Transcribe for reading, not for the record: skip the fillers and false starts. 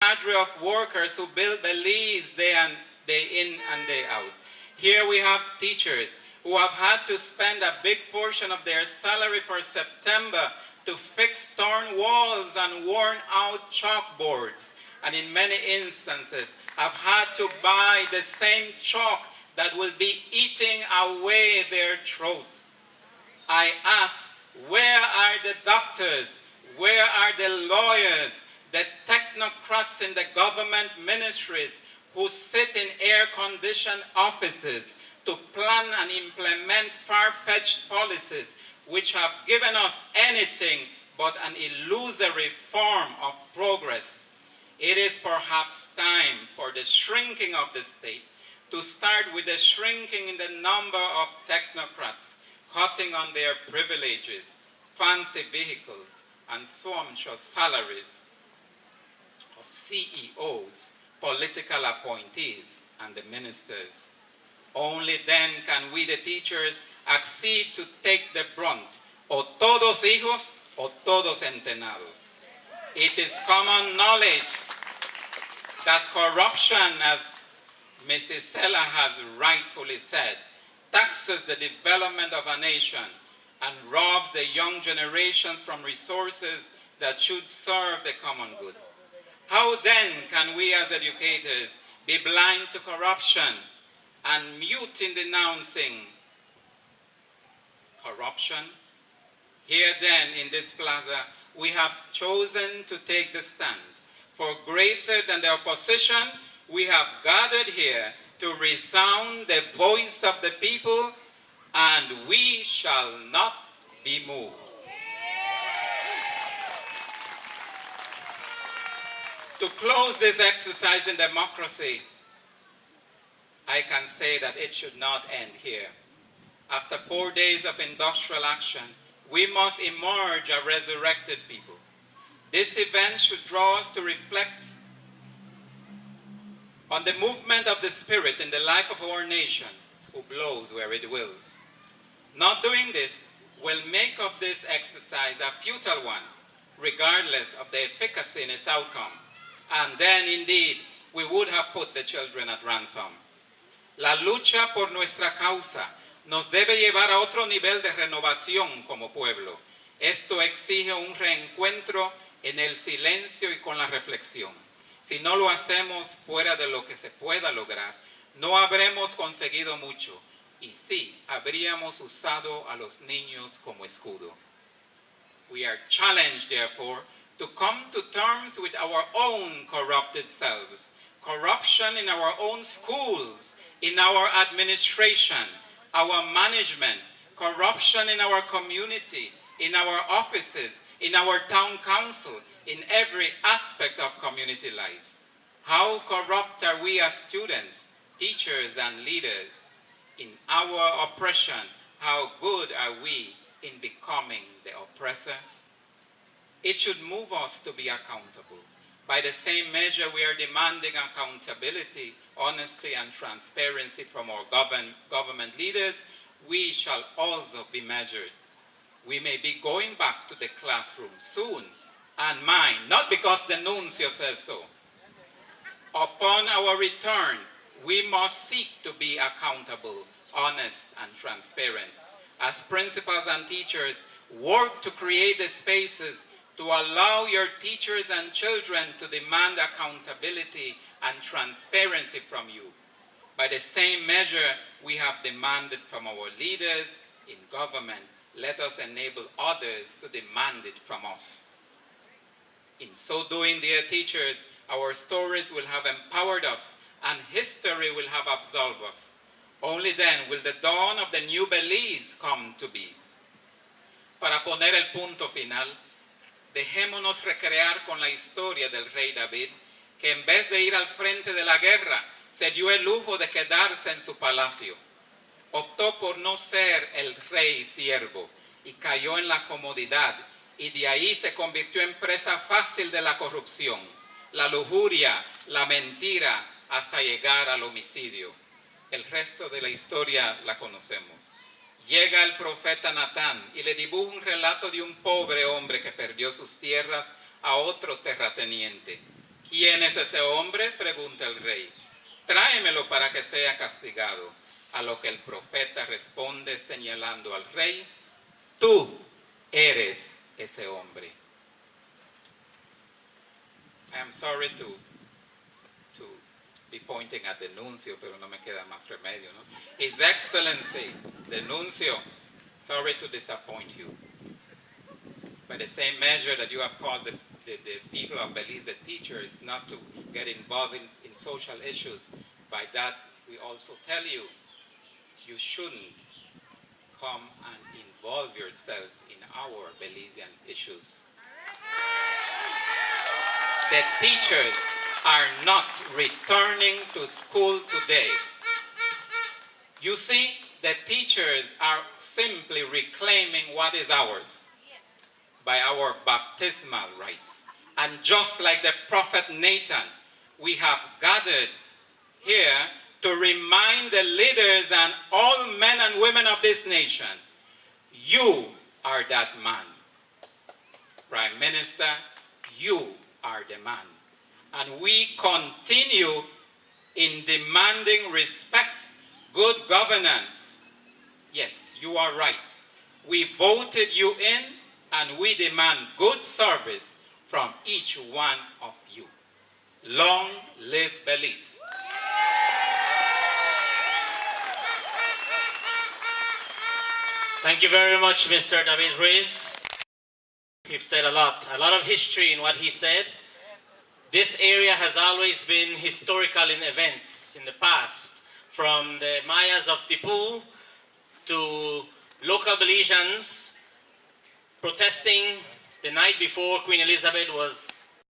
cadre of workers who build Belize day in and day out. Here we have teachers who have had to spend a big portion of their salary for September to fix torn walls and worn out chalkboards, and in many instances have had to buy the same chalk that will be eating away their throats. I ask, where are the doctors? Where are the lawyers, the technocrats in the government ministries who sit in air-conditioned offices to plan and implement far-fetched policies which have given us anything but an illusory form of progress? It is perhaps time for the shrinking of the state to start with the shrinking in the number of technocrats, cutting on their privileges, fancy vehicles, and sumptuous salaries of CEOs, political appointees, and the ministers. Only then can we, the teachers, accede to take the brunt, o todos hijos o todos entrenados. It is common knowledge that corruption, as Mrs. Sella has rightfully said, taxes the development of a nation and robs the young generations from resources that should serve the common good. How then can we as educators be blind to corruption and mute in denouncing corruption? Here then, in this plaza, we have chosen to take the stand. For greater than the opposition, we have gathered here to resound the voice of the people, and we shall not be moved. To close this exercise in democracy, I can say that it should not end here. After 4 days of industrial action, we must emerge a resurrected people. This event should draw us to reflect on the movement of the Spirit in the life of our nation, who blows where it wills. Not doing this will make of this exercise a futile one, regardless of the efficacy in its outcome. And then, indeed, we would have put the children at ransom. La lucha por nuestra causa nos debe llevar a otro nivel de renovación como pueblo. Esto exige un reencuentro en el silencio y con la reflexión. Si no lo hacemos fuera de lo que se pueda lograr, no habremos conseguido mucho, y sí, habríamos usado a los niños como escudo. We are challenged, therefore, to come to terms with our own corrupted selves, corruption in our own schools, in our administration, our management, corruption in our community, in our offices, in our town council, in every aspect of community life. How corrupt are we as students, teachers, and leaders? In our oppression, how good are we in becoming the oppressor? It should move us to be accountable. By the same measure, we are demanding accountability, honesty, and transparency from our government leaders. We shall also be measured. We may be going back to the classroom soon, and mine, not because the nuncio says so. Upon our return, we must seek to be accountable, honest, and transparent. As principals and teachers, work to create the spaces to allow your teachers and children to demand accountability and transparency from you. By the same measure we have demanded from our leaders in government, let us enable others to demand it from us. In so doing, dear teachers, our stories will have empowered us and history will have absolved us. Only then will the dawn of the new Belize come to be. Para poner el punto final, dejémonos recrear con la historia del rey David, que en vez de ir al frente de la guerra, se dio el lujo de quedarse en su palacio. Optó por no ser el rey siervo y cayó en la comodidad, y de ahí se convirtió en presa fácil de la corrupción, la lujuria, la mentira, hasta llegar al homicidio. El resto de la historia la conocemos. Llega el profeta Natán y le dibuja un relato de un pobre hombre que perdió sus tierras a otro terrateniente. ¿Quién es ese hombre? Pregunta el rey. Tráemelo para que sea castigado. A lo que el profeta responde señalando al rey, tú eres ese hombre. I am sorry to be pointing at the nuncio, pero no me queda más remedio, ¿no? His Excellency, the nuncio, sorry to disappoint you. By the same measure that you have called the people of Belize, the teachers, not to get involved in social issues, by that we also tell you, you shouldn't come and involve yourself in our Belizean issues. The teachers are not returning to school today. You see, the teachers are simply reclaiming what is ours by our baptismal rites. And just like the prophet Nathan, we have gathered here to remind the leaders and all men and women of this nation, you are that man. Prime Minister, you are the man. And we continue in demanding respect, good governance. Yes, you are right. We voted you in, and we demand good service from each one of you. Long live Belize. Thank you very much, Mr. David Ruiz. You've said a lot of history in what he said. This area has always been historical in events in the past, from the Mayas of Tipu to local Belizeans protesting the night before Queen Elizabeth was